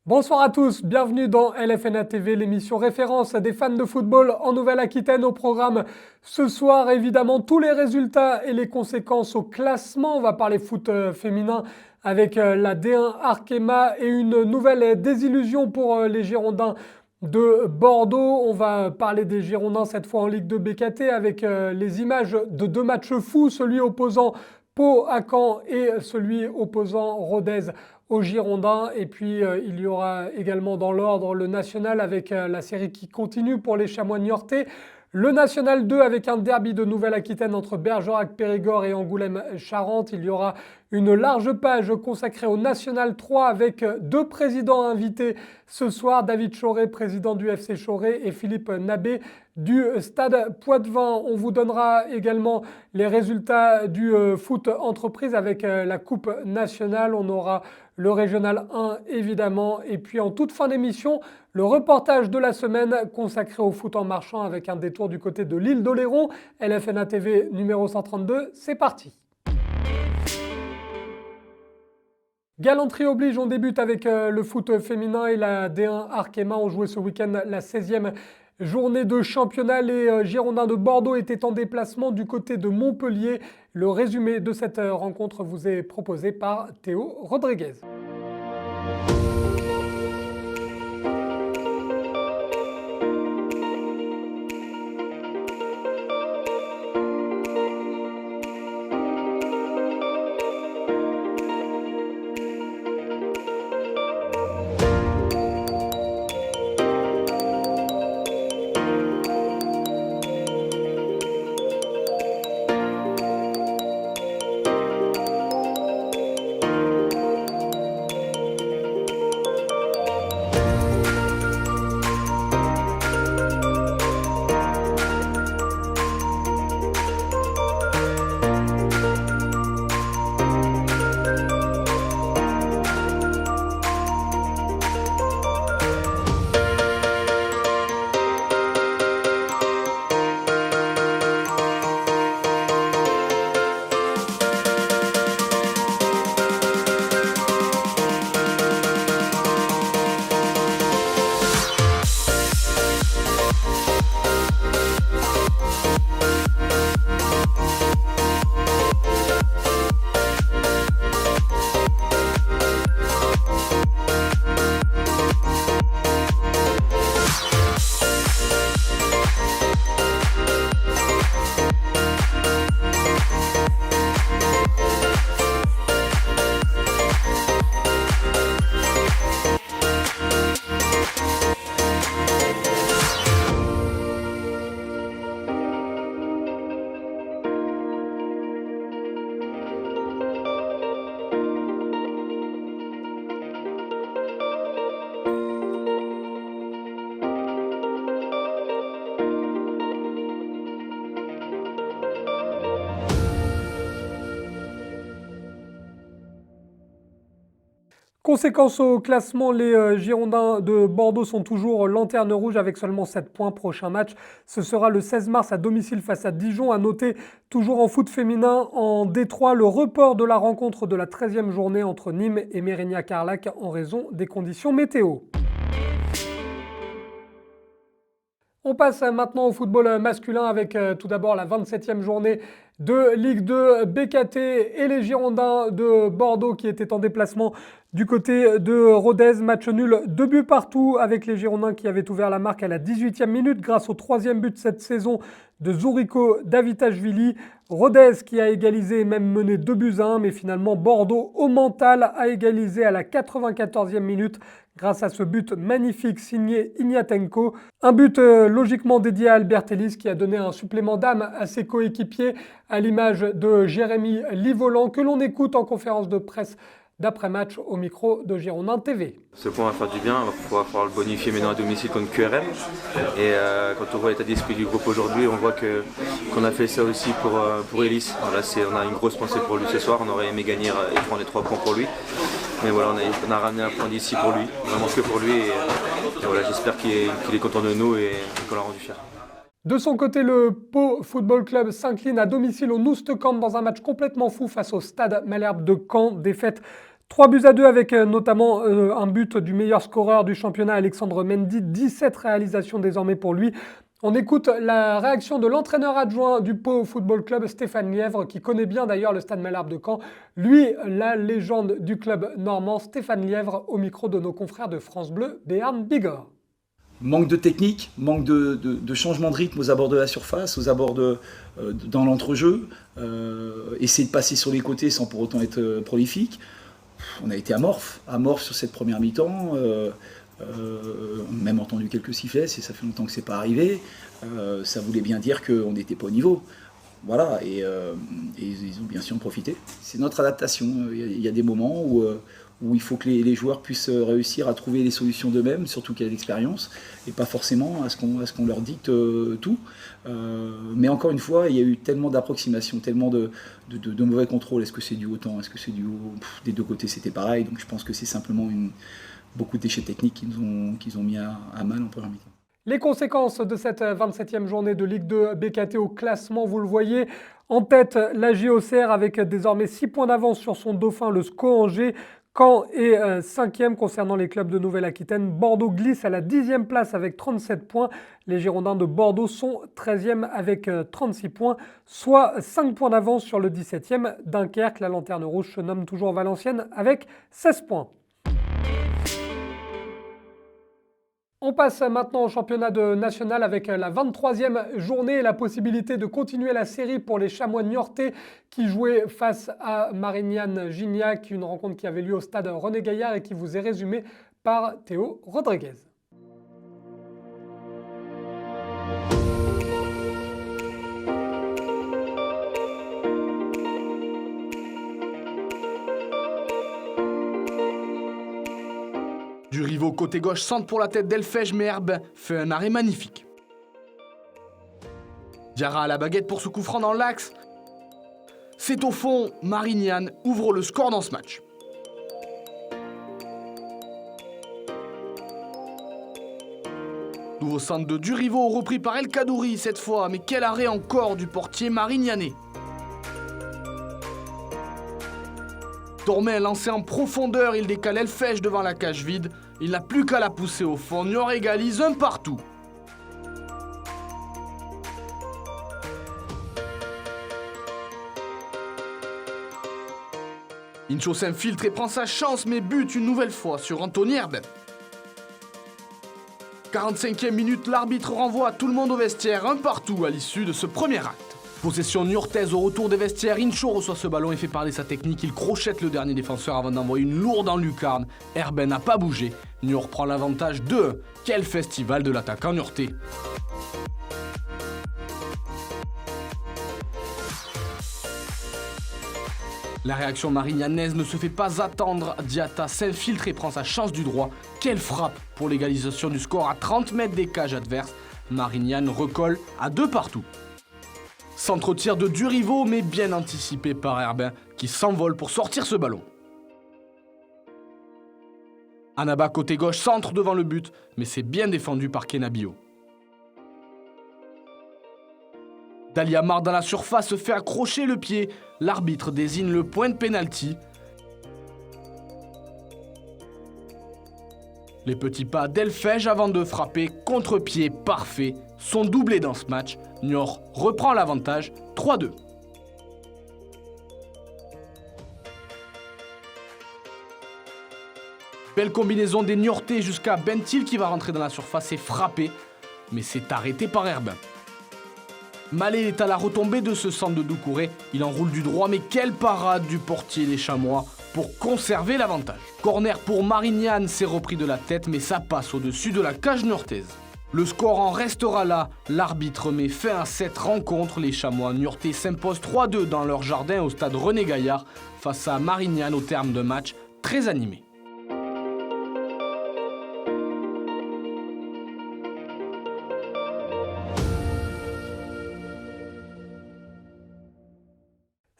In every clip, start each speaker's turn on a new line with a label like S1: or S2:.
S1: Bonsoir à tous, bienvenue dans LFNA TV, l'émission référence des fans de football en Nouvelle-Aquitaine. Au programme ce soir, évidemment, tous les résultats et les conséquences au classement. On va parler foot féminin avec la D1 Arkema et une nouvelle désillusion pour les Girondins de Bordeaux. On va parler des Girondins cette fois en Ligue 2 BKT avec les images de deux matchs fous, celui opposant Pau à Caen et celui opposant Rodez aux Girondins. Et puis il y aura également dans l'ordre le national avec la série qui continue pour les Chamois niortais. Le National 2 avec un derby de Nouvelle-Aquitaine entre Bergerac-Périgord et Angoulême-Charentes. Il y aura une large page consacrée au National 3 avec deux présidents invités ce soir. David Choré, président du FC Choré, et Philippe Nabé du Stade Poitevin. On vous donnera également les résultats du foot entreprise avec la Coupe nationale. On aura le Régional 1 évidemment. Et puis en toute fin d'émission, le reportage de la semaine consacré au foot en marchant avec un détour du côté de l'île d'Oléron. LFNA TV numéro 132, c'est parti. Galanterie oblige, on débute avec le foot féminin et la D1 Arkema ont joué ce week-end la 16e journée de championnat. Les Girondins de Bordeaux étaient en déplacement du côté de Montpellier. Le résumé de cette rencontre vous est proposé par Théo Rodriguez. Conséquence au classement, les Girondins de Bordeaux sont toujours lanterne rouge avec seulement 7 points. Prochain match, ce sera le 16 mars à domicile face à Dijon. À noter, toujours en foot féminin, en Détroit, le report de la rencontre de la 13e journée entre Nîmes et Mérignac-Carlac en raison des conditions météo. On passe maintenant au football masculin avec tout d'abord la 27e journée de Ligue 2 BKT et les Girondins de Bordeaux qui étaient en déplacement du côté de Rodez. Match nul, 2 buts partout avec les Girondins qui avaient ouvert la marque à la 18e minute grâce au 3e but de cette saison de Zouriko Davitashvili. Rodez qui a égalisé et même mené 2 buts à 1, mais finalement Bordeaux au mental a égalisé à la 94e minute grâce à ce but magnifique signé Ignatenko. Un but logiquement dédié à Albert Ellis qui a donné un supplément d'âme à ses coéquipiers à l'image de Jérémy Livolan que l'on écoute en conférence de presse d'après-match au micro de Girondin TV.
S2: Ce point va faire du bien, il va pouvoir le bonifier maintenant à domicile contre QRM. Et quand on voit l'état d'esprit du groupe aujourd'hui, on voit qu'on a fait ça aussi pour Ellis. Voilà, on a une grosse pensée pour lui ce soir, on aurait aimé gagner et prendre les 3 points pour lui. Mais voilà, on a ramené un point d'ici pour lui, vraiment que pour lui. Et voilà, j'espère qu'il est content de nous et qu'on l'a rendu fier.
S1: De son côté, le Pau Football Club s'incline à domicile au Noustecamp dans un match complètement fou face au Stade Malherbe de Caen. Défaite 3-2 avec notamment un but du meilleur scoreur du championnat, Alexandre Mendy, 17 réalisations désormais pour lui. On écoute la réaction de l'entraîneur adjoint du Pau Football Club, Stéphane Lièvre, qui connaît bien d'ailleurs le Stade Malherbe de Caen. Lui, la légende du club normand, Stéphane Lièvre, au micro de nos confrères de France Bleu, Béarn Bigorre.
S3: Manque de technique, manque de changement de rythme aux abords de la surface, aux abords dans l'entrejeu, essayer de passer sur les côtés sans pour autant être prolifique. On a été amorphe sur cette première mi-temps. On a même entendu quelques sifflets, ça fait longtemps que c'est pas arrivé. Ça voulait bien dire qu'on n'était pas au niveau. Voilà, et ils ont bien sûr en profité. C'est notre adaptation. Il y a des moments où il faut que les joueurs puissent réussir à trouver les solutions d'eux-mêmes, surtout qu'il y a de l'expérience, et pas forcément à ce qu'on leur dicte tout. Mais encore une fois, il y a eu tellement d'approximations, tellement de mauvais contrôles. Est-ce que c'est dû au temps? Est-ce que c'est dû des deux côtés c'était pareil? Donc je pense que c'est simplement beaucoup de déchets techniques qu'ils ont mis à mal en première mi-temps.
S1: Les conséquences de cette 27e journée de Ligue 2 BKT au classement, vous le voyez. En tête, la JOCR avec désormais 6 points d'avance sur son dauphin, le SCO Angers. Caen est 5e concernant les clubs de Nouvelle-Aquitaine. Bordeaux glisse à la 10e place avec 37 points. Les Girondins de Bordeaux sont 13e avec 36 points, soit 5 points d'avance sur le 17e. Dunkerque, la lanterne rouge, se nomme toujours Valenciennes avec 16 points. On passe maintenant au championnat national avec la 23e journée et la possibilité de continuer la série pour les Chamois niortais qui jouaient face à Marignane-Gignac, une rencontre qui avait lieu au stade René Gaillard et qui vous est résumée par Théo Rodriguez.
S4: Durivo côté gauche centre pour la tête d'Elfège, mais Herbin fait un arrêt magnifique. Diarra à la baguette pour ce coup franc dans l'axe. C'est au fond, Marignane ouvre le score dans ce match. Nouveau centre de Durivo repris par El Kadouri cette fois, mais quel arrêt encore du portier marignanais. Dormet lancé en profondeur, il décale Elfège devant la cage vide. Il n'a plus qu'à la pousser au fond. Niort égalise un partout. Incho s'infiltre et prend sa chance, mais bute une nouvelle fois sur Anthony Herbin. 45e minute, l'arbitre renvoie tout le monde au vestiaire, un partout à l'issue de ce premier acte. Possession niortaise au retour des vestiaires, Incho reçoit ce ballon et fait parler sa technique. Il crochette le dernier défenseur avant d'envoyer une lourde en lucarne. Herbin n'a pas bougé. Niort prend l'avantage 2-1. Quel festival de l'attaquant niortais. La réaction marignanaise ne se fait pas attendre. Diatta s'infiltre et prend sa chance du droit. Quelle frappe pour l'égalisation du score à 30 mètres des cages adverses. Marignane recolle à 2 partout. Centre-tir de Durivo, mais bien anticipé par Herbin, qui s'envole pour sortir ce ballon. Anaba côté gauche centre devant le but, mais c'est bien défendu par Kenabio. Daliamar dans la surface se fait accrocher le pied. L'arbitre désigne le point de pénalty. Les petits pas d'Elfège avant de frapper, contre-pied parfait, sont doublés dans ce match. Niort reprend l'avantage, 3-2. Belle combinaison des Niortais jusqu'à Bentil qui va rentrer dans la surface et frapper, mais c'est arrêté par Herbin. Malé est à la retombée de ce centre de Doucouré, il enroule du droit, mais quelle parade du portier des Chamois pour conserver l'avantage. Corner pour Marignane, c'est repris de la tête, mais ça passe au-dessus de la cage niortaise. Le score en restera là, l'arbitre met fin à cette rencontre. Les Chamois niortais s'imposent 3-2 dans leur jardin au stade René Gaillard face à Marignane au terme d'un match très animé.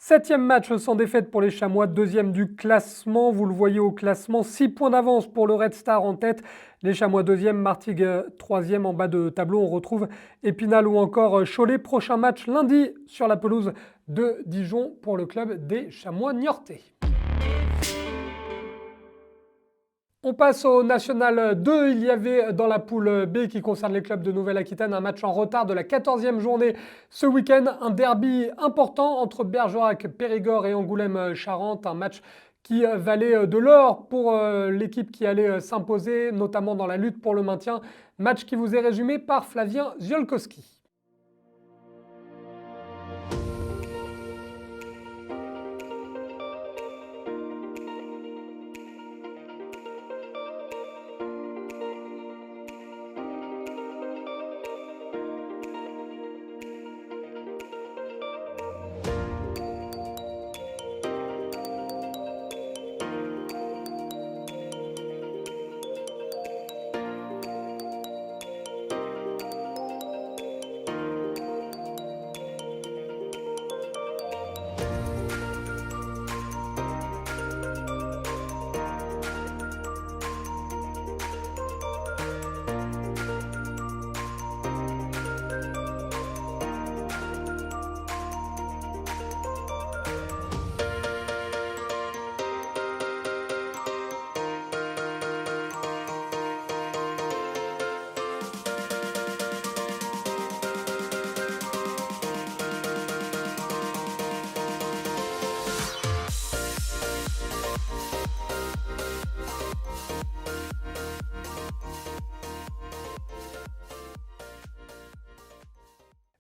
S1: Septième match sans défaite pour les Chamois, deuxième du classement. Vous le voyez au classement, 6 points d'avance pour le Red Star en tête. Les Chamois deuxième, Martigues troisième. En bas de tableau, on retrouve Épinal ou encore Cholet. Prochain match lundi sur la pelouse de Dijon pour le club des Chamois niortais. On passe au National 2. Il y avait dans la poule B qui concerne les clubs de Nouvelle-Aquitaine un match en retard de la 14e journée ce week-end. Un derby important entre Bergerac, Périgord et Angoulême-Charentes. Un match qui valait de l'or pour l'équipe qui allait s'imposer, notamment dans la lutte pour le maintien. Match qui vous est résumé par Flavien Ziolkowski.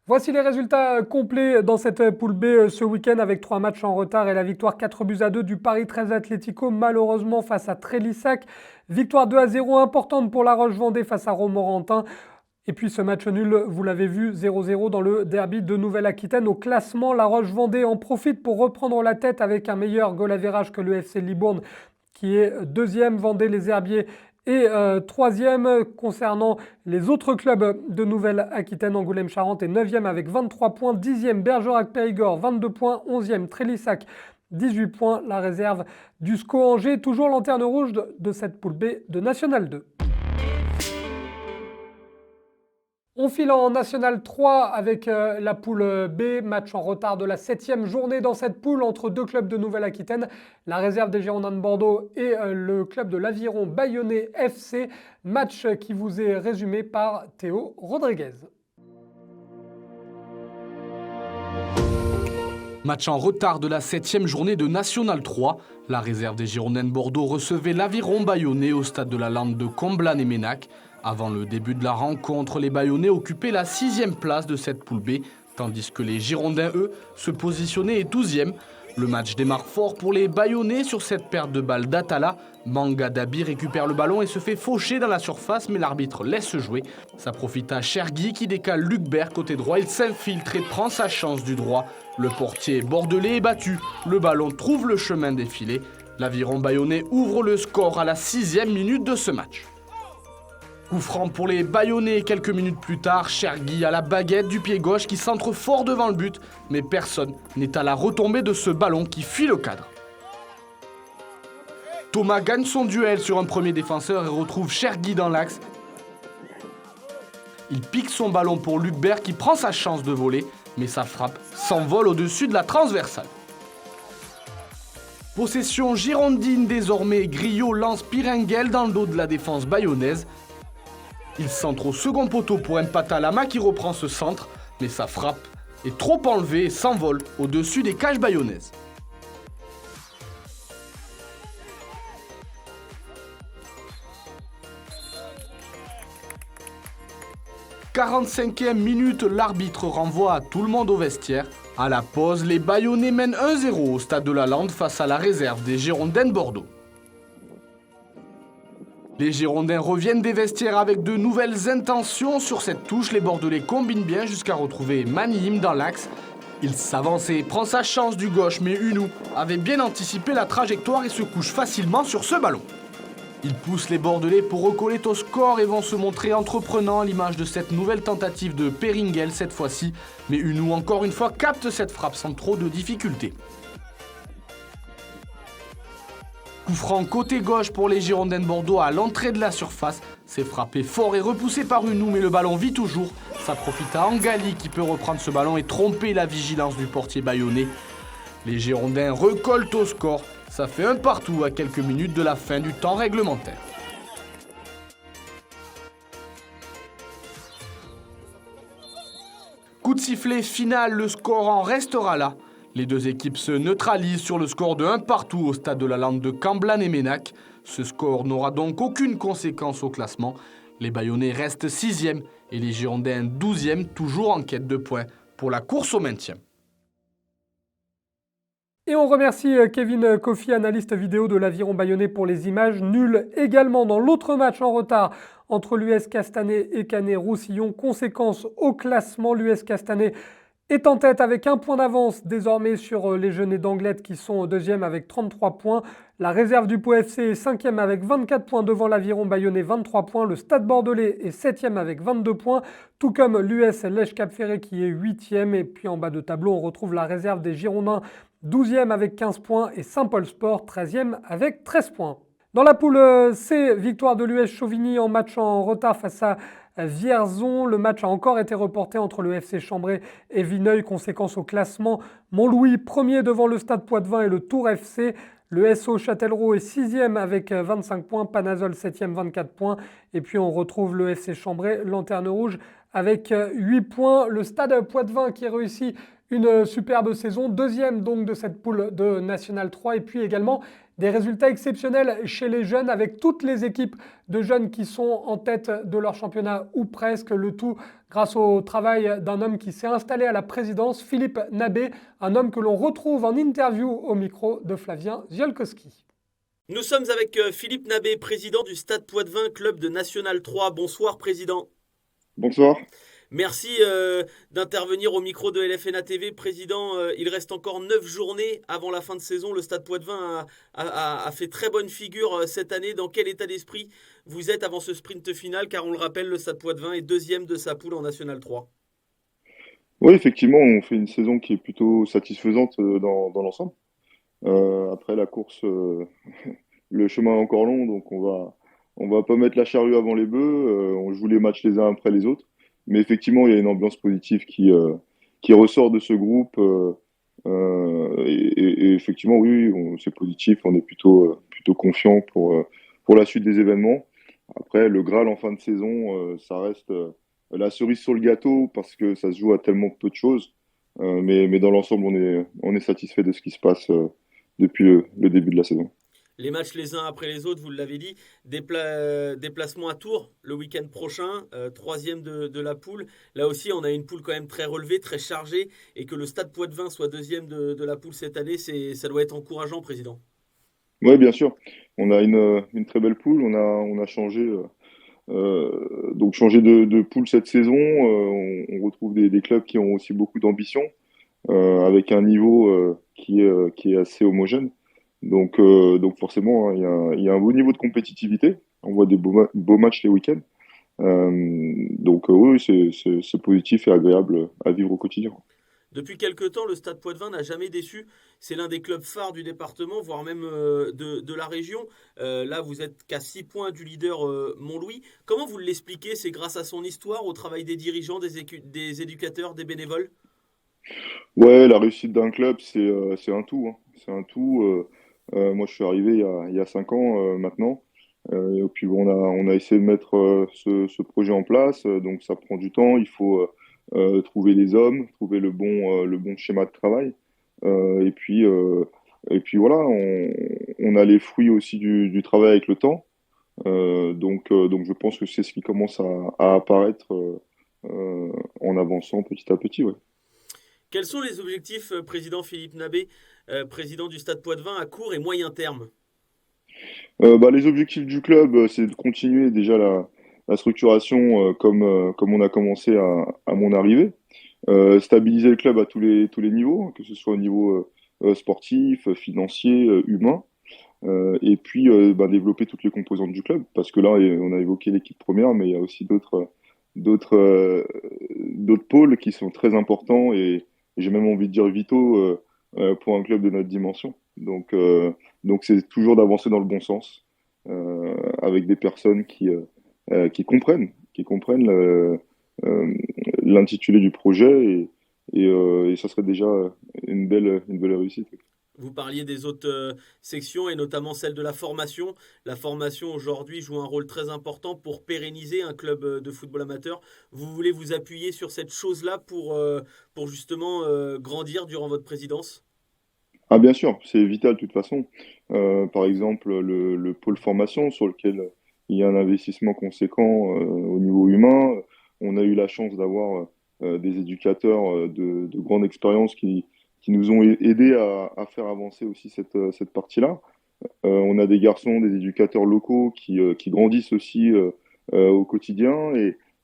S1: Voici les résultats complets dans cette poule B ce week-end avec 3 matchs en retard et la victoire 4-2 du Paris 13 Atlético malheureusement face à Trélissac. Victoire 2-0 importante pour La Roche-Vendée face à Romorantin. Et puis ce match nul, vous l'avez vu, 0-0 dans le derby de Nouvelle-Aquitaine. Au classement, La Roche-Vendée en profite pour reprendre la tête avec un meilleur goal average que le FC Libourne qui est deuxième. Vendée les Herbiers et troisième. Concernant les autres clubs de Nouvelle-Aquitaine, Angoulême-Charentes est 9e avec 23 points, 10e Bergerac-Périgord 22 points, 11e Trélissac 18 points, la réserve du SCO Angers, toujours lanterne rouge de cette poule B de National 2. On file en National 3 avec la poule B, match en retard de la 7e journée dans cette poule entre deux clubs de Nouvelle-Aquitaine, la réserve des Girondins de Bordeaux et le club de l'Aviron Bayonnais FC, match qui vous est résumé par Théo Rodriguez.
S4: Match en retard de la 7e journée de National 3. La réserve des Girondins de Bordeaux recevait l'Aviron Bayonnais au stade de la Lande de Comblanne-et-Ménac. Avant le début de la rencontre, les Bayonnais occupaient la 6e place de cette poule B, tandis que les Girondins, eux, se positionnaient 12e. Le match démarre fort pour les Bayonnais sur cette perte de balle d'Atala. Manga Dabi récupère le ballon et se fait faucher dans la surface, mais l'arbitre laisse jouer. Ça profite à Chergui qui décale Luc Bert côté droit. Il s'infiltre et prend sa chance du droit. Le portier bordelais est battu. Le ballon trouve le chemin des filets. L'Aviron Bayonnais ouvre le score à la 6e minute de ce match. Coup franc pour les Bayonnais quelques minutes plus tard, Chergui à la baguette du pied gauche qui centre fort devant le but, mais personne n'est à la retombée de ce ballon qui fuit le cadre. Thomas gagne son duel sur un premier défenseur et retrouve Chergui dans l'axe. Il pique son ballon pour Luc Bert qui prend sa chance de voler, mais sa frappe s'envole au-dessus de la transversale. Possession girondine désormais, Griot lance Piringuel dans le dos de la défense bayonnaise. Il centre au second poteau pour Mpata Lama qui reprend ce centre, mais sa frappe est trop enlevée et s'envole au-dessus des cages bayonnaises. « 45e minute, l'arbitre renvoie à tout le monde au vestiaire. À la pause, les Bayonnais mènent 1-0 au stade de la Lande face à la réserve des Girondins de Bordeaux. Les Girondins reviennent des vestiaires avec de nouvelles intentions. Sur cette touche, les Bordelais combinent bien jusqu'à retrouver Manihim dans l'axe. Il s'avance et prend sa chance du gauche, mais Unou avait bien anticipé la trajectoire et se couche facilement sur ce ballon. Ils poussent les Bordelais pour recoller au score et vont se montrer entreprenants à l'image de cette nouvelle tentative de Piringuel cette fois-ci. Mais Unou encore une fois capte cette frappe sans trop de difficultés. Coup franc côté gauche pour les Girondins de Bordeaux à l'entrée de la surface. C'est frappé fort et repoussé par Unou, mais le ballon vit toujours. Ça profite à Angali qui peut reprendre ce ballon et tromper la vigilance du portier bayonnais. Les Girondins recollent au score. Ça fait un partout à quelques minutes de la fin du temps réglementaire. Coup de sifflet final, le score en restera là. Les deux équipes se neutralisent sur le score de 1 partout au stade de la Lande de Camblan et Ménac. Ce score n'aura donc aucune conséquence au classement. Les Bayonnais restent 6e et les Girondins 12e, toujours en quête de points pour la course au maintien.
S1: Et on remercie Kevin Kofi, analyste vidéo de l'Aviron Bayonnais, pour les images. Nul également dans l'autre match en retard entre l'US Castanet et Canet-Roussillon. Conséquence au classement, l'US Castanet est en tête avec 1 point d'avance désormais sur les Jeunets d'Anglet qui sont deuxième avec 33 points. La réserve du Pau FC est 5e avec 24 points devant l'Aviron Bayonnais, 23 points. Le Stade Bordelais est 7e avec 22 points, tout comme l'US Lèche-Cap-Ferré qui est 8e. Et puis en bas de tableau, on retrouve la réserve des Girondins, 12e avec 15 points, et Saint-Paul Sport, 13e avec 13 points. Dans la poule C, victoire de l'US Chauvigny en match en retard face à Vierzon. Le match a encore été reporté entre le FC Chambray et Vineuil. Conséquence au classement, Montlouis premier devant le Stade Poitvin et le Tour FC. Le SO Châtellerault est 6e avec 25 points, Panazol 7e, 24 points. Et puis on retrouve le FC Chambray, Lanterne Rouge, avec 8 points. Le Stade Poitvin qui réussit une superbe saison, deuxième donc de cette poule de National 3. Et puis également des résultats exceptionnels chez les jeunes, avec toutes les équipes de jeunes qui sont en tête de leur championnat ou presque, le tout grâce au travail d'un homme qui s'est installé à la présidence, Philippe Nabé, un homme que l'on retrouve en interview au micro de Flavien Ziolkowski.
S5: Nous sommes avec Philippe Nabé, président du Stade Poitvin, club de National 3. Bonsoir président.
S6: Bonsoir.
S5: Merci d'intervenir au micro de LFNA TV. Président, il reste encore 9 journées avant la fin de saison. Le Stade Poitvin a fait très bonne figure cette année. Dans quel état d'esprit vous êtes avant ce sprint final? Car on le rappelle, le Stade Poitvin est deuxième de sa poule en National 3.
S6: Oui, effectivement, on fait une saison qui est plutôt satisfaisante dans l'ensemble. Après la course, le chemin est encore long, donc on va pas mettre la charrue avant les bœufs. On joue les matchs les uns après les autres. Mais effectivement, il y a une ambiance positive qui ressort de ce groupe. Et effectivement, oui, c'est positif. On est plutôt confiant pour la suite des événements. Après, le Graal en fin de saison, ça reste la cerise sur le gâteau parce que ça se joue à tellement peu de choses. Mais dans l'ensemble, on est satisfait de ce qui se passe depuis le début de la saison.
S5: Les matchs les uns après les autres, vous l'avez dit, déplacement à Tours le week-end prochain, troisième de la poule. Là aussi, on a une poule quand même très relevée, très chargée, et que le Stade Poitvin soit deuxième de la poule cette année, ça doit être encourageant, président.
S6: Oui, bien sûr. On a une très belle poule. On a changé, changé de poule cette saison. On retrouve des clubs qui ont aussi beaucoup d'ambition, avec un niveau qui est assez homogène. Donc forcément, hein, il y a un beau niveau de compétitivité. On voit des beaux matchs les week-ends. Oui, c'est positif et agréable à vivre au quotidien.
S5: Depuis quelques temps, le Stade Poitvin n'a jamais déçu. C'est l'un des clubs phares du département, voire même de la région. Là, vous êtes qu'à 6 points du leader Montlouis. Comment vous l'expliquez? C'est grâce à son histoire, au travail des dirigeants, des éducateurs, des bénévoles?
S6: Ouais, la réussite d'un club, c'est un tout, hein. C'est un tout. Moi, je suis arrivé il y a 5 ans maintenant. Et puis on a essayé de mettre ce projet en place. Donc ça prend du temps. Il faut trouver les hommes, trouver le bon schéma de travail. Et puis voilà, on a les fruits aussi du travail avec le temps. Donc je pense que c'est ce qui commence à apparaître en avançant petit à petit. Ouais.
S5: Quels sont les objectifs, président Philippe Nabé, président du Stade Poitvin, à court et moyen terme?
S6: Les objectifs du club, c'est de continuer déjà la structuration comme on a commencé à mon arrivée. Stabiliser le club à tous les niveaux, que ce soit au niveau sportif, financier, humain. Et puis développer toutes les composantes du club. Parce que là, on a évoqué l'équipe première, mais il y a aussi d'autres pôles qui sont très importants et j'ai même envie de dire vitaux pour un club de notre dimension. Donc c'est toujours d'avancer dans le bon sens avec des personnes qui comprennent l'intitulé du projet et ça serait déjà une belle réussite.
S5: Vous parliez des autres sections et notamment celle de la formation. La formation aujourd'hui joue un rôle très important pour pérenniser un club de football amateur. Vous voulez vous appuyer sur cette chose-là pour justement grandir durant votre présidence?
S6: Ah bien sûr, c'est vital de toute façon. Par exemple, le pôle formation sur lequel il y a un investissement conséquent au niveau humain. On a eu la chance d'avoir des éducateurs de grande expérience qui nous ont aidés à faire avancer aussi cette partie-là. On a des garçons, des éducateurs locaux qui grandissent aussi au quotidien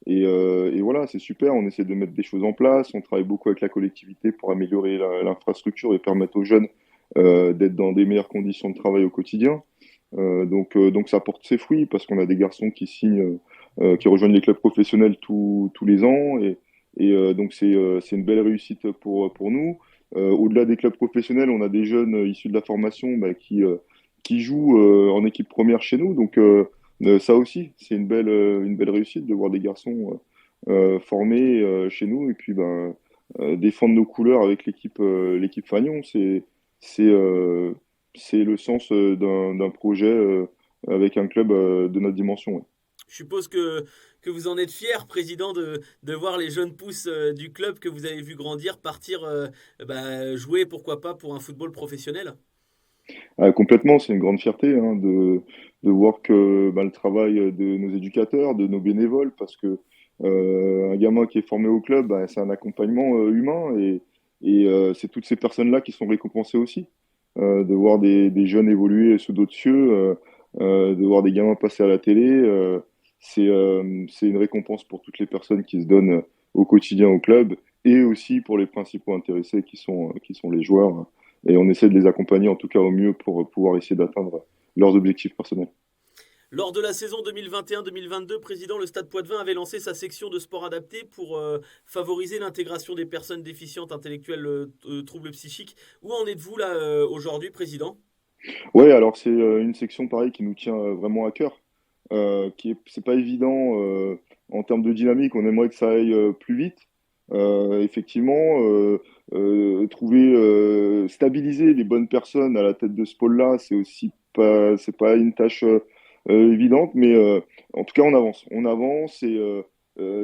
S6: et voilà, c'est super. On essaie de mettre des choses en place. On travaille beaucoup avec la collectivité pour améliorer l'infrastructure et permettre aux jeunes d'être dans des meilleures conditions de travail au quotidien. Donc ça porte ses fruits parce qu'on a des garçons qui signent, qui rejoignent les clubs professionnels tous les ans donc c'est une belle réussite pour nous. Au-delà des clubs professionnels, on a des jeunes issus de la formation qui jouent en équipe première chez nous. Donc ça aussi, c'est une belle réussite de voir des garçons formés chez nous et puis défendre nos couleurs avec l'équipe Fagnon. C'est c'est le sens d'un projet avec un club de notre dimension. Ouais.
S5: Je suppose que vous en êtes fier, président, de voir les jeunes pousses du club que vous avez vu grandir partir jouer, pourquoi pas, pour un football professionnel.
S6: Complètement, c'est une grande fierté hein, de voir que le travail de nos éducateurs, de nos bénévoles, parce que un gamin qui est formé au club, c'est un accompagnement humain et c'est toutes ces personnes-là qui sont récompensées aussi. De voir des jeunes évoluer sous d'autres cieux, de voir des gamins passer à la télé, c'est une récompense pour toutes les personnes qui se donnent au quotidien au club et aussi pour les principaux intéressés qui sont les joueurs. Et on essaie de les accompagner en tout cas au mieux pour pouvoir essayer d'atteindre leurs objectifs personnels.
S5: Lors de la saison 2021-2022, président, le Stade Poitvin avait lancé sa section de sport adapté pour favoriser l'intégration des personnes déficientes intellectuelles, troubles psychiques. Où en êtes-vous là aujourd'hui, président?
S6: Ouais, alors c'est une section pareil qui nous tient vraiment à cœur. C'est pas évident en termes de dynamique. On aimerait que ça aille plus vite. Effectivement, trouver, stabiliser les bonnes personnes à la tête de ce pôle-là, c'est pas une tâche évidente, mais en tout cas, on avance et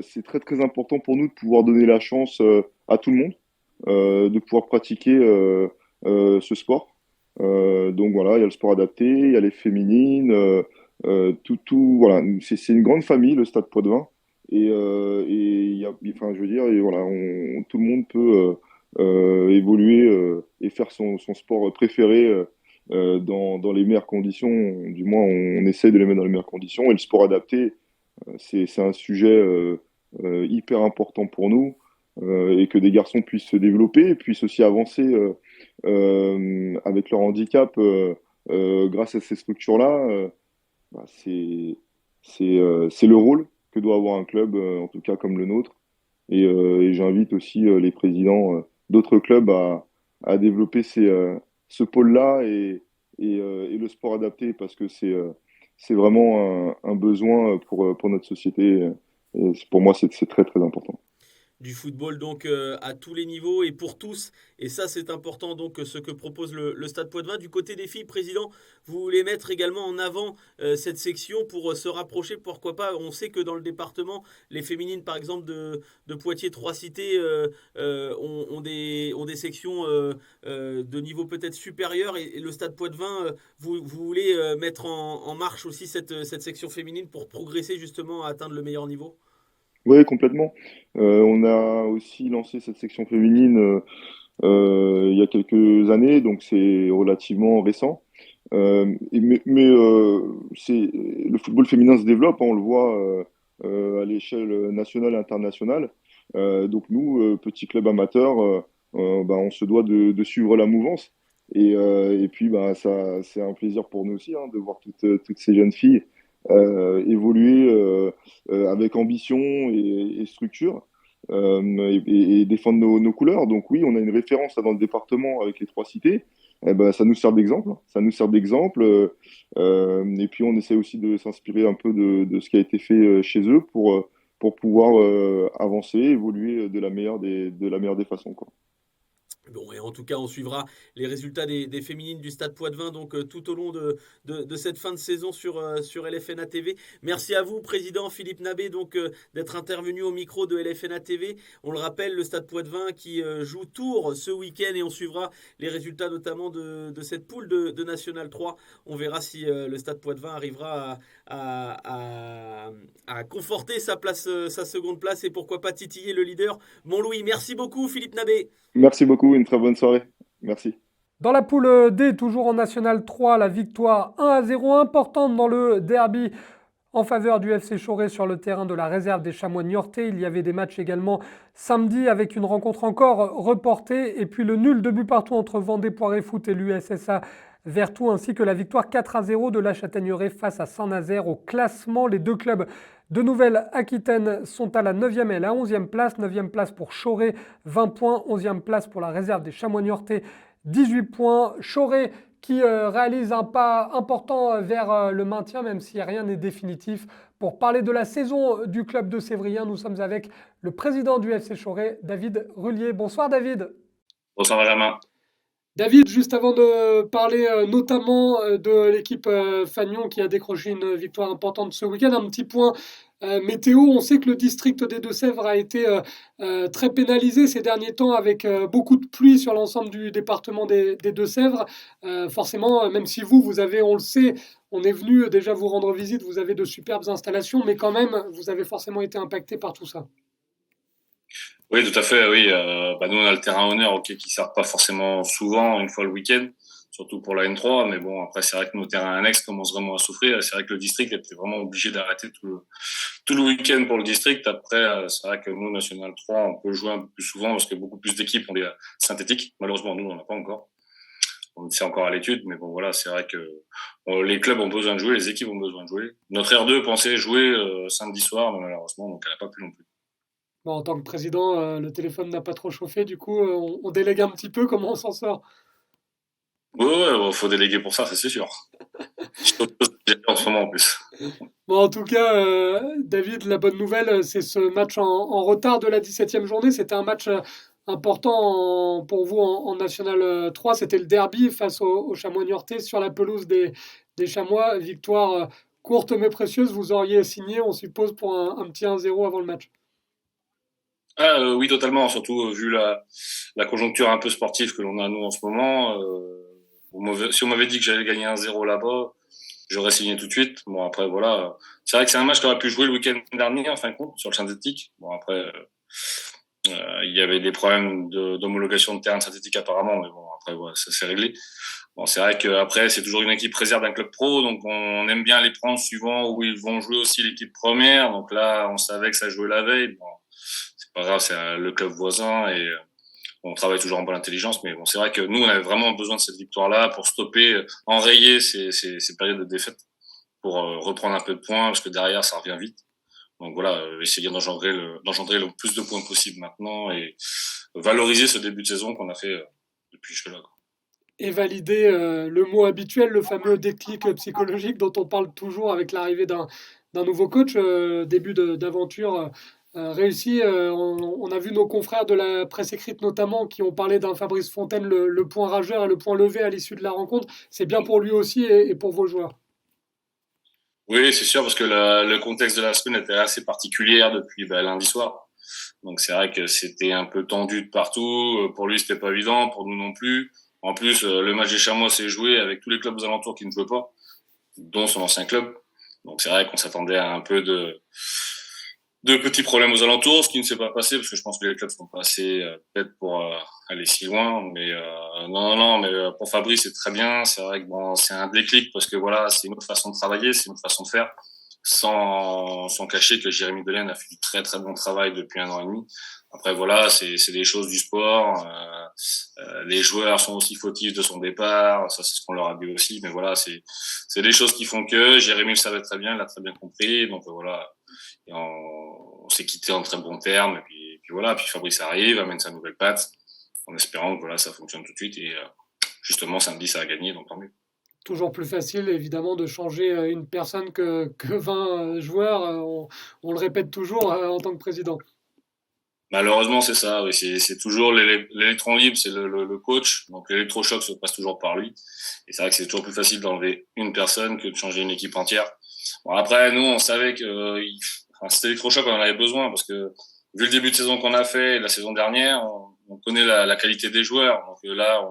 S6: c'est très très important pour nous de pouvoir donner la chance à tout le monde, de pouvoir pratiquer ce sport. Donc voilà, il y a le sport adapté, il y a les féminines, voilà, c'est une grande famille, le Stade Poitvin. Et enfin, je veux dire, et voilà, tout le monde peut évoluer et faire son sport préféré dans les meilleures conditions. Du moins, on essaye de les mettre dans les meilleures conditions. Et le sport adapté, c'est un sujet hyper important pour nous et que des garçons puissent se développer et puissent aussi avancer avec leur handicap grâce à ces structures-là. C'est le rôle que doit avoir un club, en tout cas comme le nôtre. Et j'invite aussi les présidents d'autres clubs à développer ce pôle-là et le sport adapté parce que c'est vraiment un besoin pour notre société. Et pour moi, c'est très, très important.
S5: Du football donc à tous les niveaux et pour tous. Et ça, c'est important donc ce que propose le Stade Poitvin. Du côté des filles, président, vous voulez mettre également en avant cette section pour se rapprocher, pourquoi pas. On sait que dans le département, les féminines, par exemple, de Poitiers, Trois-Cités, ont des sections de niveau peut-être supérieur. Et le Stade Poitvin, vous voulez mettre en marche aussi cette section féminine pour progresser justement à atteindre le meilleur niveau?
S6: Oui, complètement. On a aussi lancé cette section féminine il y a quelques années, donc c'est relativement récent. Le football féminin se développe, hein, on le voit à l'échelle nationale et internationale. Donc nous, petit club amateur, on se doit de suivre la mouvance. Et puis c'est un plaisir pour nous aussi hein, de voir toutes ces jeunes filles évoluer avec ambition et structure et défendre nos couleurs. Donc oui, on a une référence là, dans le département avec les trois cités. Eh ben, ça nous sert d'exemple. Ça nous sert d'exemple. Et puis on essaie aussi de s'inspirer un peu de ce qui a été fait chez eux pour pouvoir avancer, évoluer de la meilleure des façons, quoi.
S5: Bon, et en tout cas, on suivra les résultats des féminines du Stade Poitvin donc tout au long de cette fin de saison sur LFNA TV. Merci à vous, président Philippe Nabé, d'être intervenu au micro de LFNA TV. On le rappelle, le Stade Poitvin qui joue Tours ce week-end et on suivra les résultats notamment de cette poule de National 3. On verra si le Stade Poitvin arrivera à conforter sa place, sa seconde place et pourquoi pas titiller le leader Montlouis. Merci beaucoup, Philippe Nabé.
S6: Merci beaucoup, une très bonne soirée. Merci.
S1: Dans la poule D, toujours en National 3, la victoire 1-0 importante dans le derby en faveur du FC Choré sur le terrain de la réserve des Chamois Niortais. Il y avait des matchs également samedi avec une rencontre encore reportée. Et puis le nul de but partout entre Vendée Poiré Foot et l'USSA Vertou, ainsi que la victoire 4-0 de la Châtaigneraie face à Saint-Nazaire. Au classement, les deux clubs de Nouvelle-Aquitaine sont à la 9e et la 11e place. 9e place pour Choré, 20 points. 11e place pour la réserve des Chamois Niortais, 18 points. Choré qui réalise un pas important vers le maintien, même si rien n'est définitif. Pour parler de la saison du club de Sévrien, nous sommes avec le président du FC Choré, David Rullier. Bonsoir David.
S7: Bonsoir Benjamin.
S1: David, juste avant de parler notamment de l'équipe Fagnon qui a décroché une victoire importante ce week-end, un petit point météo. On sait que le district des Deux-Sèvres a été très pénalisé ces derniers temps avec beaucoup de pluie sur l'ensemble du département des Deux-Sèvres. Forcément, même si vous avez, on le sait, on est venu déjà vous rendre visite, vous avez de superbes installations, mais quand même, vous avez forcément été impacté par tout ça.
S7: Oui, tout à fait, oui. Nous, on a le terrain honneur, ok, qui sert pas forcément souvent, une fois le week-end, surtout pour la N3. Mais bon, après, c'est vrai que nos terrains annexes commencent vraiment à souffrir. C'est vrai que le district était vraiment obligé d'arrêter tout le week-end pour le district. Après, c'est vrai que nous, National 3, on peut jouer un peu plus souvent parce que beaucoup plus d'équipes ont des synthétiques. Malheureusement, nous, on n'en a pas encore. C'est encore à l'étude, mais bon, voilà, c'est vrai que les clubs ont besoin de jouer, les équipes ont besoin de jouer. Notre R2 pensait jouer samedi soir, mais malheureusement, donc elle n'a pas pu non plus.
S1: Bon, en tant que président, le téléphone n'a pas trop chauffé, du coup, on délègue un petit peu. Comment on s'en sort?
S7: Ouais, faut déléguer pour ça, c'est sûr. En ce moment en plus.
S1: Bon, en tout cas, David, la bonne nouvelle, c'est ce match en retard de la 17e journée. C'était un match important pour vous en National 3. C'était le derby face aux Chamois Niortais sur la pelouse des Chamois. Victoire courte mais précieuse. Vous auriez signé, on suppose, pour un petit 1-0 avant le match.
S7: Oui, totalement, surtout vu la conjoncture un peu sportive que l'on a nous en ce moment. Si on m'avait dit que j'allais gagner 1-0 là-bas, j'aurais signé tout de suite. Bon, après, voilà. C'est vrai que c'est un match qu'on aurait pu jouer le week-end dernier, en fin de compte, sur le synthétique. Bon, après, il y avait des problèmes d'homologation de terrain synthétique apparemment, mais bon, après, voilà, ça s'est réglé. Bon, c'est vrai qu'après, c'est toujours une équipe réserve d'un club pro, donc on aime bien les prendre suivant où ils vont jouer aussi l'équipe première. Donc là, on savait que ça jouait la veille. Bon, c'est pas grave, c'est le club voisin et on travaille toujours en bonne intelligence. Mais bon, c'est vrai que nous, on avait vraiment besoin de cette victoire-là pour stopper, enrayer ces périodes de défaite, pour reprendre un peu de points, parce que derrière, ça revient vite. Donc voilà, essayer d'engendrer le plus de points possible maintenant et valoriser ce début de saison qu'on a fait depuis jusque-là.
S1: Et valider le mot habituel, le fameux déclic psychologique dont on parle toujours avec l'arrivée d'un nouveau coach, début d'aventure réussi. On a vu nos confrères de la presse écrite notamment qui ont parlé d'un Fabrice Fontaine, le point rageur et le point levé à l'issue de la rencontre. C'est bien pour lui aussi et pour vos joueurs.
S7: Oui, c'est sûr, parce que le contexte de la semaine était assez particulier depuis lundi soir. Donc c'est vrai que c'était un peu tendu de partout. Pour lui, c'était pas évident, pour nous non plus. En plus, le match des Chamois s'est joué avec tous les clubs aux alentours qui ne jouaient pas, dont son ancien club. Donc c'est vrai qu'on s'attendait à un peu de petits problèmes aux alentours, ce qui ne s'est pas passé, parce que je pense que les clubs sont pas assez peut-être pour aller si loin. Mais non, mais pour Fabrice, c'est très bien. C'est vrai que bon, c'est un déclic, parce que voilà, c'est une autre façon de travailler, c'est une autre façon de faire, sans cacher que Jérémy Delaine a fait du très très bon travail depuis 1 an et demi. Après voilà, c'est des choses du sport. Les joueurs sont aussi fautifs de son départ, ça c'est ce qu'on leur a dit aussi. Mais voilà, c'est des choses qui font que Jérémy le savait très bien, il l'a très bien compris. Donc voilà, et on s'est quitté en très bons termes. Et puis voilà, puis Fabrice arrive, amène sa nouvelle patte, en espérant que voilà, ça fonctionne tout de suite. Et justement samedi ça a gagné, donc tant mieux.
S1: Toujours plus facile, évidemment, de changer une personne que 20 joueurs. On le répète toujours en tant que président.
S7: Malheureusement, c'est ça. Oui, c'est toujours l'électron libre, c'est le coach. Donc l'électrochoc se passe toujours par lui. Et c'est vrai que c'est toujours plus facile d'enlever une personne que de changer une équipe entière. Bon, après, nous, on savait que cet électrochoc, on en avait besoin parce que vu le début de saison qu'on a fait, la saison dernière, on connaît la qualité des joueurs. Donc là,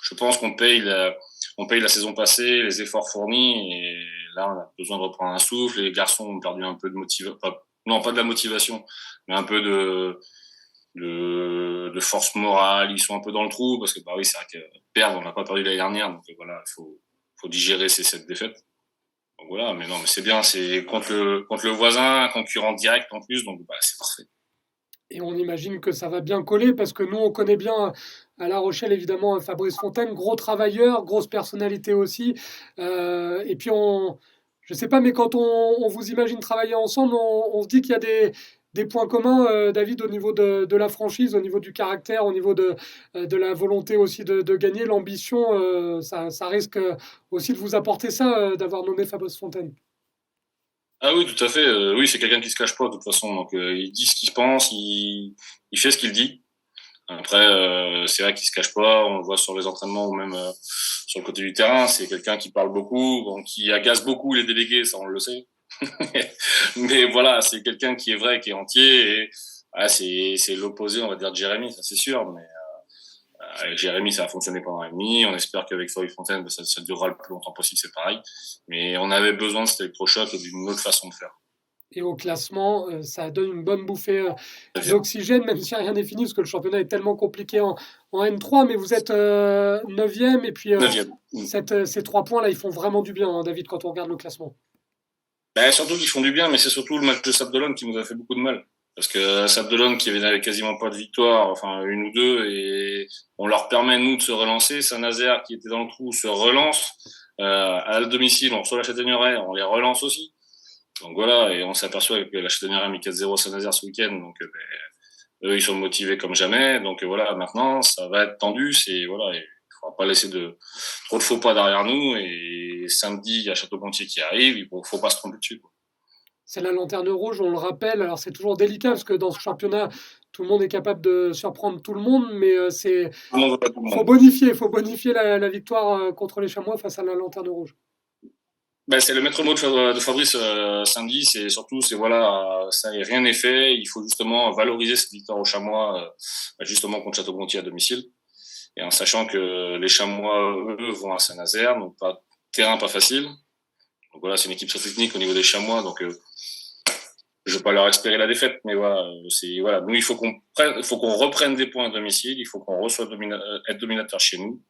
S7: je pense qu'on paye la saison passée, les efforts fournis. Et là, on a besoin de reprendre un souffle. Les garçons ont perdu un peu de motivation. Non, pas de la motivation, mais un peu de force morale. Ils sont un peu dans le trou parce que bah oui, c'est vrai que perdre, on n'a pas perdu l'année dernière, donc voilà, faut digérer cette défaite. Donc voilà, mais non, mais c'est bien, c'est contre le voisin, un concurrent direct en plus, donc bah c'est parfait.
S1: Et on imagine que ça va bien coller parce que nous, on connaît bien à La Rochelle, évidemment, Fabrice Fontaine, gros travailleur, grosse personnalité aussi. Et puis, je ne sais pas, mais quand on vous imagine travailler ensemble, on se dit qu'il y a des points communs, David, au niveau de la franchise, au niveau du caractère, au niveau de la volonté aussi de gagner, l'ambition. Ça risque aussi de vous apporter ça, d'avoir nommé Fabrice Fontaine.
S7: Ah oui, tout à fait. Oui, c'est quelqu'un qui se cache pas de toute façon. Donc il dit ce qu'il pense, il fait ce qu'il dit. Après, c'est vrai qu'il se cache pas. On le voit sur les entraînements ou même sur le côté du terrain. C'est quelqu'un qui parle beaucoup, bon, qui agace beaucoup les délégués, ça on le sait. Mais voilà, c'est quelqu'un qui est vrai, qui est entier. Et c'est l'opposé, on va dire, de Jérémy, ça c'est sûr. Mais avec Jérémy, ça a fonctionné pendant un an et demi. On espère qu'avec Fabrice Fontaine, ça durera le plus longtemps possible, c'est pareil. Mais on avait besoin de cet électrochoc et d'une autre façon de faire.
S1: Et au classement, ça donne une bonne bouffée d'oxygène, même si rien n'est fini, parce que le championnat est tellement compliqué en N3, mais vous êtes 9e, et puis
S7: 9e.
S1: ces 3 points-là, ils font vraiment du bien, hein, David, quand on regarde le classement.
S7: Ben, surtout qu'ils font du bien, mais c'est surtout le match de Sable-d'Olonne qui nous a fait beaucoup de mal. Parce que Sable-d'Olonne, qui avait quasiment pas de victoire, enfin une ou deux, et on leur permet, nous, de se relancer. Saint-Nazaire, qui était dans le trou, se relance. À domicile, on reçoit la Châtaigneraie, on les relance aussi. Donc voilà, et on s'aperçoit que la Châtaigneraie a mis 4-0 à Saint-Nazaire ce week-end, donc eux, ils sont motivés comme jamais. Donc voilà, maintenant, ça va être tendu. Voilà, il faudra pas laisser trop de faux pas derrière nous. Et samedi, il y a Château-Gontier qui arrive, il faut pas se tromper dessus, quoi.
S1: C'est la lanterne rouge, on le rappelle. Alors c'est toujours délicat, parce que dans ce championnat, tout le monde est capable de surprendre tout le monde, mais faut bonifier la victoire contre les Chamois face à la lanterne rouge.
S7: Ben, c'est le maître mot de Fabrice samedi, voilà, ça rien n'est fait, il faut justement valoriser cette victoire aux Chamois, justement contre Château-Gontier à domicile, et en sachant que les Chamois, eux, vont à Saint-Nazaire, donc terrain pas facile. Donc voilà, c'est une équipe très technique au niveau des Chamois, donc je veux pas leur espérer la défaite, mais voilà, nous il faut qu'on reprenne des points à domicile, il faut qu'on reçoive être dominateur chez nous.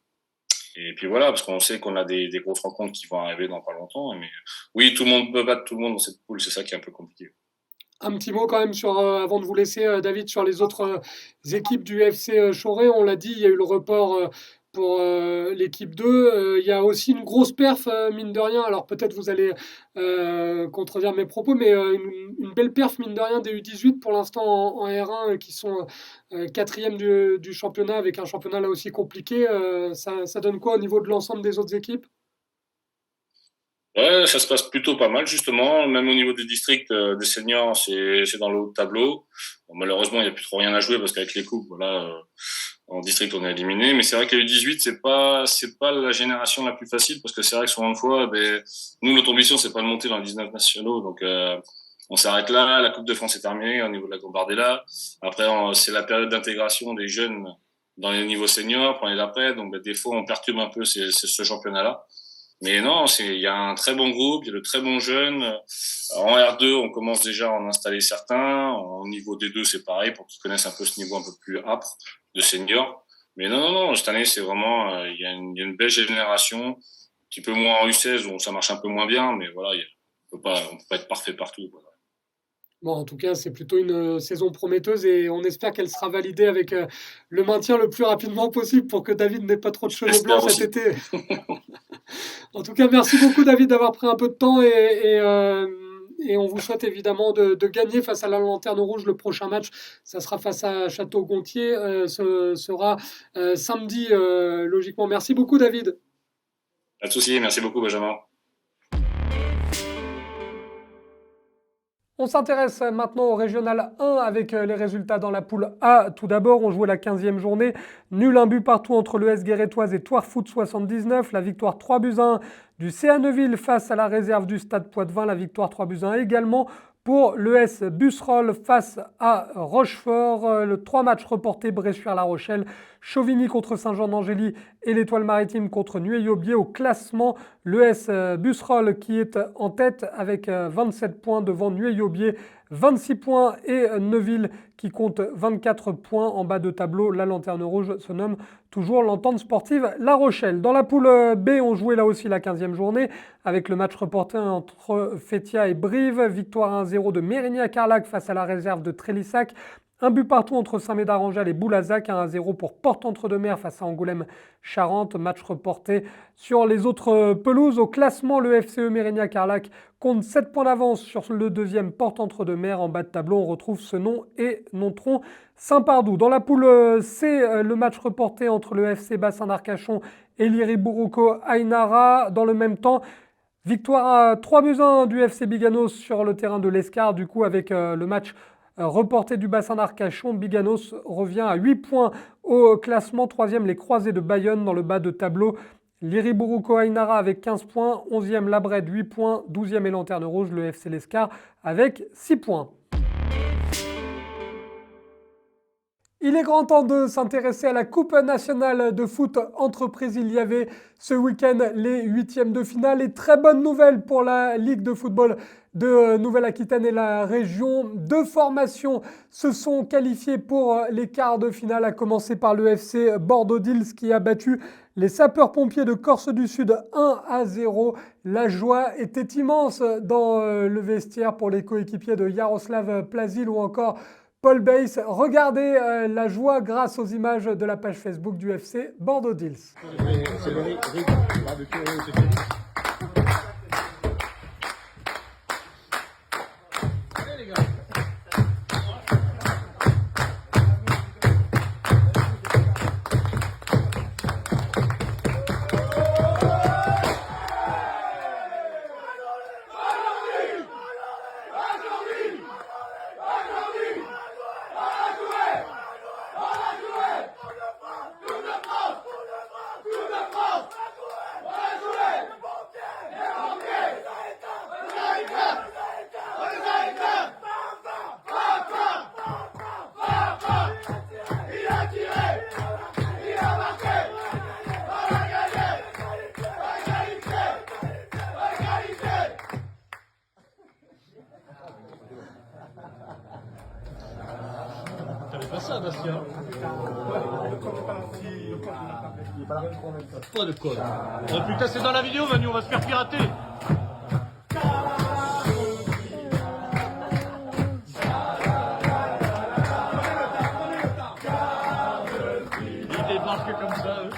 S7: Et puis voilà, parce qu'on sait qu'on a des grosses rencontres qui vont arriver dans pas longtemps. Mais oui, tout le monde peut battre tout le monde dans cette poule, c'est ça qui est un peu compliqué.
S1: Un petit mot quand même avant de vous laisser, David, sur les autres équipes du FC Choré. On l'a dit, il y a eu le report pour l'équipe 2. Il y a aussi une grosse perf, mine de rien. Alors peut-être vous allez contredire mes propos, mais une belle perf, mine de rien, des U18 pour l'instant en R1 qui sont 4e du championnat, avec un championnat là aussi compliqué. Ça donne quoi au niveau de l'ensemble des autres équipes?
S7: Ouais, ça se passe plutôt pas mal, justement. Même au niveau des districts, des seniors, c'est dans le haut de tableau. Bon, malheureusement, il n'y a plus trop rien à jouer parce qu'avec les coupes, voilà, en district, on est éliminé. Mais c'est vrai que les 18, c'est pas la génération la plus facile parce que c'est vrai que souvent de fois, nous, notre ambition, c'est pas de monter dans les 19 nationaux. Donc, on s'arrête là. La Coupe de France est terminée au niveau de la Gambardella. Après, c'est la période d'intégration des jeunes dans les niveaux seniors pour l'année d'après. Donc, des fois, on perturbe un peu ce championnat-là. Mais non, il y a un très bon groupe, il y a de très bons jeunes. En R2, on commence déjà à en installer certains. Au niveau D2, c'est pareil, pour qu'ils connaissent un peu ce niveau un peu plus âpre de seniors. Mais non, cette année, c'est vraiment, il y a une belle génération. Un petit peu moins en U16, où ça marche un peu moins bien, mais voilà, on peut pas être parfait partout, quoi.
S1: Bon, en tout cas, c'est plutôt une saison prometteuse et on espère qu'elle sera validée avec le maintien le plus rapidement possible pour que David n'ait pas trop de cheveux blancs cet été. En tout cas, merci beaucoup David d'avoir pris un peu de temps et on vous souhaite évidemment de gagner face à la Lanterne Rouge. Le prochain match, ça sera face à Château-Gontier, ce sera samedi logiquement. Merci beaucoup David.
S7: Pas de souci, merci beaucoup Benjamin.
S1: On s'intéresse maintenant au Régional 1 avec les résultats dans la poule A. Tout d'abord, on jouait la 15e journée. Nul un but partout entre l'ES Guérétoise et Thouars Foot 79. La victoire 3-1 du CA Neuville face à la réserve du Stade Poitvin. La victoire 3-1 également pour l'ES Busserolles face à Rochefort. Le 3 matchs reportés, Bressuire-La Rochelle, Chauvigny contre Saint-Jean-d'Angély et l'Étoile Maritime contre Nueil-Aubier. Au classement, l'ES Busserolles qui est en tête avec 27 points devant Nueil-Aubier, 26 points et Neuville qui compte 24 points en bas de tableau. La lanterne rouge se nomme toujours l'entente sportive La Rochelle. Dans la poule B, on jouait là aussi la 15e journée avec le match reporté entre Fétia et Brive. Victoire 1-0 de Mérignac-Carlac face à la réserve de Trélissac. Un but partout entre Saint-Médard-Angel et Boulazac, 1-0 pour Porte-Entre-deux-Mers face à Angoulême-Charente. Match reporté sur les autres pelouses. Au classement, le FCE Mérignac-Carlac compte 7 points d'avance sur le deuxième Porte-Entre-deux-Mers. En bas de tableau, on retrouve Senon et Nontron Saint-Pardoux. Dans la poule C, le match reporté entre le FC Bassin d'Arcachon et l'Iri-Bourouko Ainara. Dans le même temps, victoire 3-1 du FC Biganos sur le terrain de l'Escar. Du coup, avec le match reporté du bassin d'Arcachon, Biganos revient à 8 points au classement. 3e, les Croisés de Bayonne dans le bas de tableau. L'Iri-Bourouko Ainara avec 15 points. 11e, la Brède 8 points. 12e et Lanterne Rouge, le FC L'Escar avec 6 points. Il est grand temps de s'intéresser à la Coupe nationale de foot entreprise. Il y avait ce week-end les 8e de finale et très bonne nouvelle pour la Ligue de football de Nouvelle-Aquitaine et la région. 2 formations se sont qualifiées pour les quarts de finale, à commencer par le FC Bordeaux-Dils qui a battu les sapeurs-pompiers de Corse du Sud 1-0. La joie était immense dans le vestiaire pour les coéquipiers de Jaroslav Plazil ou encore Paul Bays. Regardez la joie grâce aux images de la page Facebook du FC Bordeaux-Dils.
S8: Pas de code. Oh putain, c'est dans la vidéo, Manu, on va se faire pirater. Ils débarquent comme ça, eux.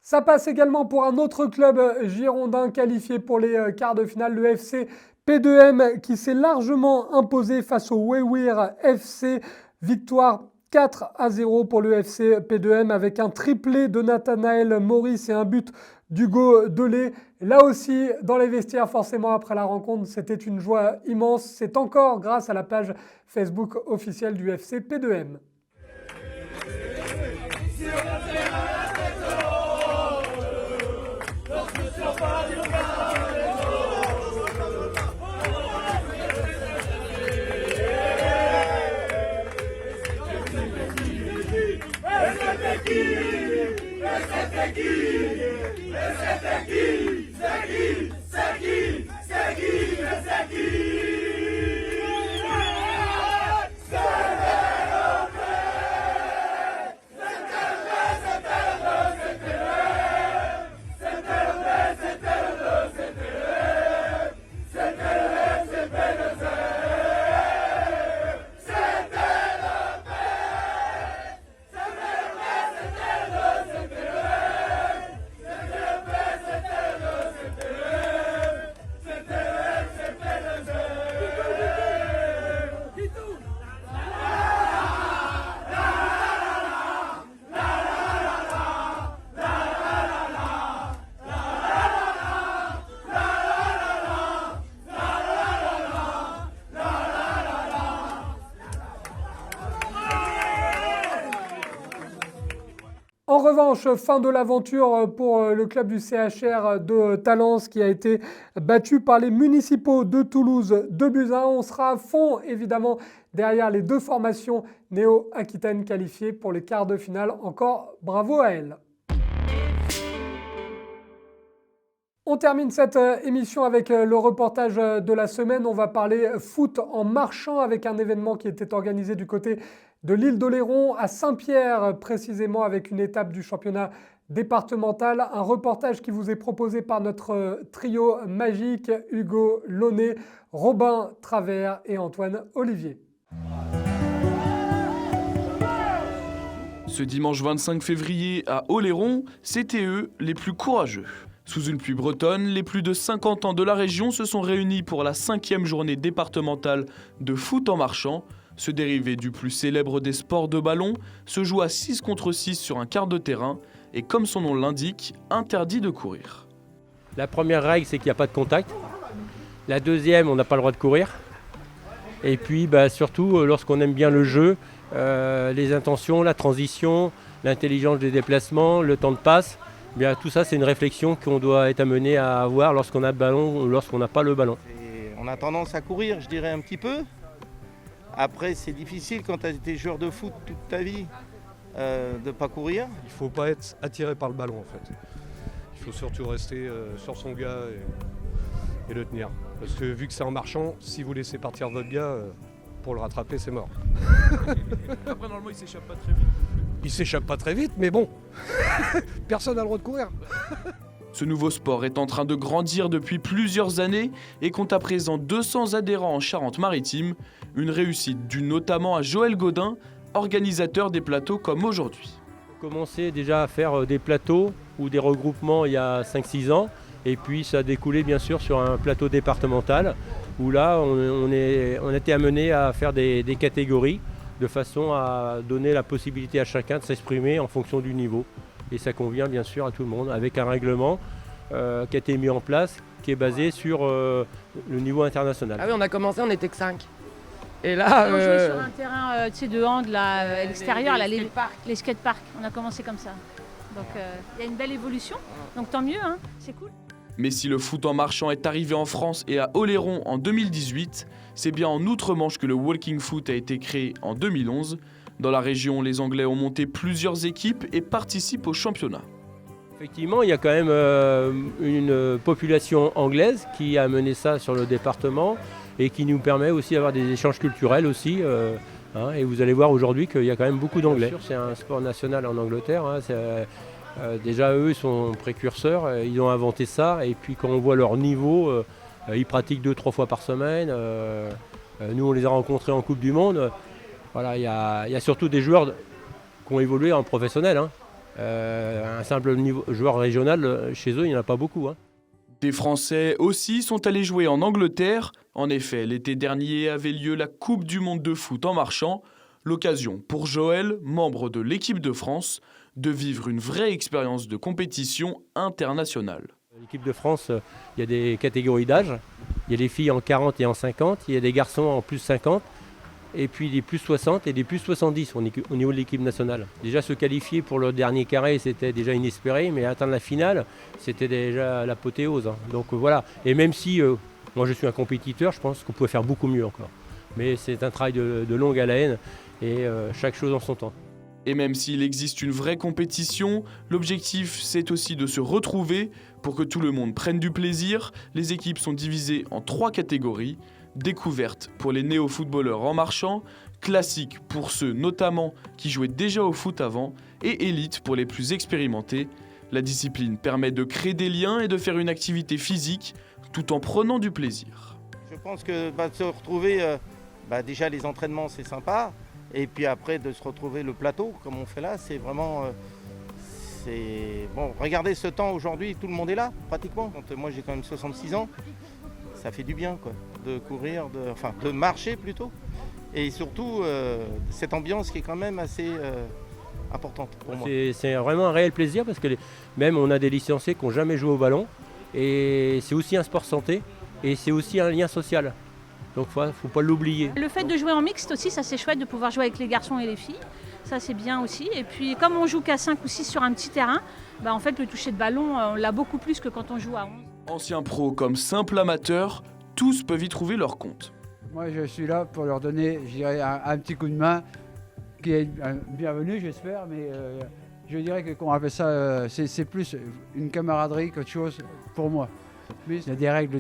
S1: Ça passe également pour un autre club girondin qualifié pour les quarts de finale, le FC P2M qui s'est largement imposé face au Wewir FC. Victoire 4-0 pour le FC P2M avec un triplé de Nathanaël Maurice et un but d'Hugo Delay. Là aussi, dans les vestiaires, forcément, après la rencontre, c'était une joie immense. C'est encore grâce à la page Facebook officielle du FC P2M.
S9: C'est qui
S1: revanche, fin de l'aventure pour le club du CHR de Talence qui a été battu par les municipaux de Toulouse 2-1. On sera à fond évidemment derrière les deux formations néo-aquitaines qualifiées pour les quarts de finale. Encore bravo à elles. On termine cette émission avec le reportage de la semaine. On va parler foot en marchant avec un événement qui était organisé du côté de l'île d'Oléron à Saint-Pierre, précisément avec une étape du championnat départemental. Un reportage qui vous est proposé par notre trio magique, Hugo Launay, Robin Travers et Antoine Olivier.
S9: Ce dimanche 25 février à Oléron, c'était eux les plus courageux. Sous une pluie bretonne, les plus de 50 ans de la région se sont réunis pour la 5e journée départementale de foot en marchant. Ce dérivé du plus célèbre des sports de ballon se joue à 6 contre 6 sur un quart de terrain et comme son nom l'indique, interdit de courir.
S10: La première règle, c'est qu'il n'y a pas de contact. La deuxième, on n'a pas le droit de courir. Et puis surtout, lorsqu'on aime bien le jeu, les intentions, la transition, l'intelligence des déplacements, le temps de passe, bien, tout ça, c'est une réflexion qu'on doit être amené à avoir lorsqu'on a le ballon ou lorsqu'on n'a pas le ballon.
S11: On a tendance à courir, je dirais, un petit peu. Après, c'est difficile quand tu as été joueur de foot toute ta vie de ne pas courir.
S12: Il ne faut pas être attiré par le ballon, en fait. Il faut surtout rester sur son gars et le tenir. Parce que vu que c'est en marchant, si vous laissez partir votre gars, pour le rattraper, c'est mort.
S9: Après, normalement, il s'échappe pas très vite.
S12: Il s'échappe pas très vite, mais bon, personne n'a le droit de courir.
S9: Ce nouveau sport est en train de grandir depuis plusieurs années et compte à présent 200 adhérents en Charente-Maritime. Une réussite due notamment à Joël Godin, organisateur des plateaux comme aujourd'hui.
S10: On a commencé déjà à faire des plateaux ou des regroupements il y a 5-6 ans. Et puis ça a découlé bien sûr sur un plateau départemental où là on était amené à faire des catégories de façon à donner la possibilité à chacun de s'exprimer en fonction du niveau. Et ça convient bien sûr à tout le monde avec un règlement qui a été mis en place, qui est basé sur le niveau international.
S13: Ah oui, on a commencé, on n'était que 5. Et là,
S14: on jouait sur un terrain de hand là, à l'extérieur, les skateparks. On a commencé comme ça. Donc il y a une belle évolution, donc tant mieux, hein, c'est cool.
S9: Mais si le foot en marchant est arrivé en France et à Oléron en 2018, c'est bien en Outre-Manche que le walking foot a été créé en 2011. Dans la région, les Anglais ont monté plusieurs équipes et participent au championnat.
S10: Effectivement, il y a quand même une population anglaise qui a mené ça sur le département et qui nous permet aussi d'avoir des échanges culturels aussi. Et vous allez voir aujourd'hui qu'il y a quand même beaucoup d'Anglais. C'est un sport national en Angleterre. Déjà, eux, ils sont précurseurs, ils ont inventé ça. Et puis, quand on voit leur niveau, ils pratiquent 2-3 fois par semaine. Nous, on les a rencontrés en Coupe du Monde. Voilà, il y a surtout des joueurs qui ont évolué en professionnel. Un simple joueur régional, chez eux, il n'y en a pas beaucoup.
S9: Des Français aussi sont allés jouer en Angleterre. En effet, l'été dernier avait lieu la Coupe du Monde de foot en marchant. L'occasion pour Joël, membre de l'équipe de France, de vivre une vraie expérience de compétition internationale.
S10: L'équipe de France, il y a des catégories d'âge. Il y a des filles en 40 et en 50, il y a des garçons en plus 50, et puis des plus 60 et des plus 70 au niveau de l'équipe nationale. Déjà se qualifier pour le dernier carré, c'était déjà inespéré, mais atteindre la finale, c'était déjà l'apothéose. Donc voilà, et même si moi je suis un compétiteur, je pense qu'on pouvait faire beaucoup mieux encore. Mais c'est un travail de longue haleine et chaque chose en son temps.
S9: Et même s'il existe une vraie compétition, l'objectif c'est aussi de se retrouver pour que tout le monde prenne du plaisir. Les équipes sont divisées en 3 catégories. Découverte pour les néo-footballeurs en marchant, classique pour ceux notamment qui jouaient déjà au foot avant et élite pour les plus expérimentés. La discipline permet de créer des liens et de faire une activité physique tout en prenant du plaisir.
S11: Je pense que se retrouver, déjà les entraînements c'est sympa. Et puis après, de se retrouver le plateau, comme on fait là, c'est vraiment... Bon, regardez ce temps aujourd'hui, tout le monde est là, pratiquement. Moi, j'ai quand même 66 ans. Ça fait du bien, quoi, de courir, de marcher plutôt. Et surtout, cette ambiance qui est quand même assez importante pour moi.
S10: C'est vraiment un réel plaisir parce que même on a des licenciés qui n'ont jamais joué au ballon. Et c'est aussi un sport santé et c'est aussi un lien social. Donc il ne faut pas l'oublier.
S14: Le fait de jouer en mixte aussi, ça c'est chouette de pouvoir jouer avec les garçons et les filles. Ça c'est bien aussi. Et puis comme on joue qu'à 5 ou 6 sur un petit terrain, en fait le toucher de ballon, on l'a beaucoup plus que quand on joue à 11.
S9: Anciens pros comme simples amateurs, tous peuvent y trouver leur compte.
S15: Moi je suis là pour leur donner, je dirais, un petit coup de main qui est bienvenu j'espère, mais je dirais que quand on appelle ça, c'est plus une camaraderie qu'autre chose pour moi. Mais il y a des règles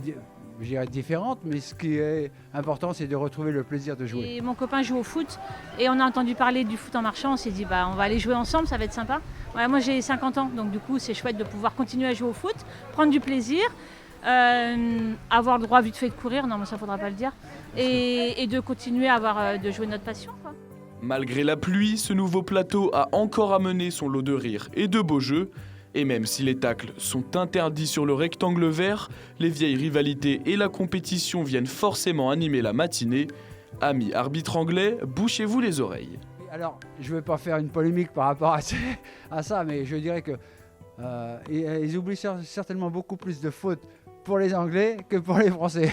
S15: je dirais différentes, mais ce qui est important, c'est de retrouver le plaisir de jouer.
S14: Et mon copain joue au foot et on a entendu parler du foot en marchant, on s'est dit on va aller jouer ensemble, ça va être sympa. Ouais, moi j'ai 50 ans, donc du coup c'est chouette de pouvoir continuer à jouer au foot, prendre du plaisir, avoir le droit vite fait de courir, non mais ça faudra pas le dire, et de continuer à de jouer notre passion, quoi.
S9: Malgré la pluie, ce nouveau plateau a encore amené son lot de rires et de beaux jeux. Et même si les tacles sont interdits sur le rectangle vert, les vieilles rivalités et la compétition viennent forcément animer la matinée. Amis arbitres anglais, bouchez-vous les oreilles.
S15: Alors, je ne vais pas faire une polémique par rapport à ça, mais je dirais que ils oublient certainement beaucoup plus de fautes pour les Anglais que pour les Français.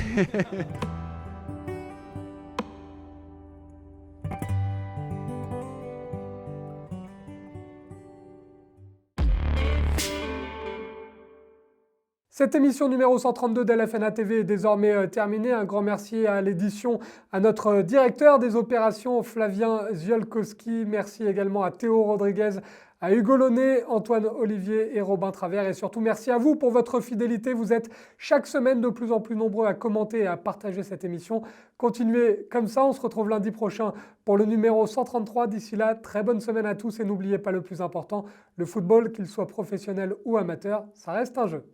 S1: Cette émission numéro 132 d'LFNA TV est désormais terminée. Un grand merci à l'édition, à notre directeur des opérations Flavien Ziolkowski. Merci également à Théo Rodriguez, à Hugo Launay, Antoine Olivier et Robin Travers. Et surtout, merci à vous pour votre fidélité. Vous êtes chaque semaine de plus en plus nombreux à commenter et à partager cette émission. Continuez comme ça. On se retrouve lundi prochain pour le numéro 133. D'ici là, très bonne semaine à tous. Et n'oubliez pas le plus important, le football, qu'il soit professionnel ou amateur, ça reste un jeu.